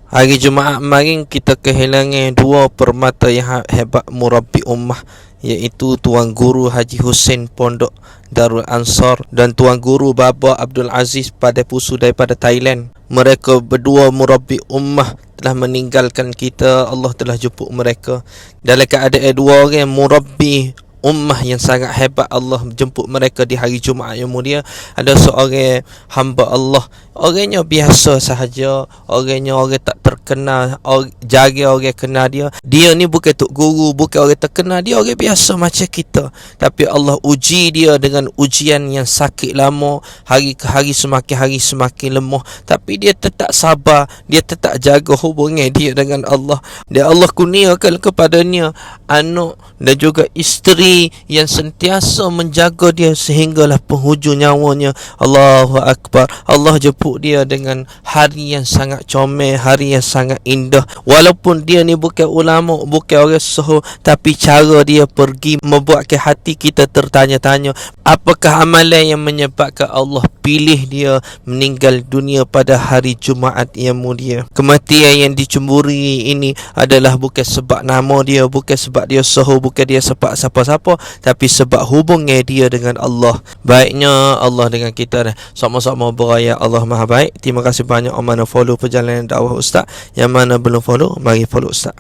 Hari Jumaat kemarin kita kehilangan dua permata yang hebat murabbi ummah, iaitu Tuan Guru Haji Hussein Pondok Darul Ansar dan Tuan Guru Baba Abdul Aziz Padai Pusu daripada Thailand. Mereka berdua murabbi ummah telah meninggalkan kita. Allah telah jemput mereka dalam keadaan dua orang murabbi ummah yang sangat hebat. Allah jemput mereka di hari Jumaat yang mulia. Ada seorang hamba Allah, orangnya biasa sahaja, orangnya orang tak terkenal, jarang orang kenal dia. Dia ni bukan tok guru, bukan orang terkenal, dia orang biasa macam kita. Tapi Allah uji dia dengan ujian yang sakit lama, hari ke hari semakin lemah. Tapi dia tetap sabar, dia tetap jaga hubungan dia dengan Allah. Dan Allah kurniakan kepadanya anak dan juga isteri yang sentiasa menjaga dia sehinggalah penghujung nyawanya. Allahu Akbar. Allah jemput dia dengan hari yang sangat comel, hari yang sangat indah. Walaupun dia ni bukan ulama, bukan orang suhu, tapi cara dia pergi membuatkan hati kita tertanya-tanya, apakah amalan yang menyebabkan Allah pilih dia meninggal dunia pada hari Jumaat yang mulia. Kematian yang dicemburi ini adalah bukan sebab nama dia, bukan sebab dia suhu, bukan dia sebab siapa-siapa, tapi sebab hubungan dia dengan Allah. Baiknya Allah dengan kita, sama-sama beraya Allah Maha Baik. Terima kasih banyak yang mana follow perjalanan dakwah Ustaz. Yang mana belum follow, mari follow Ustaz.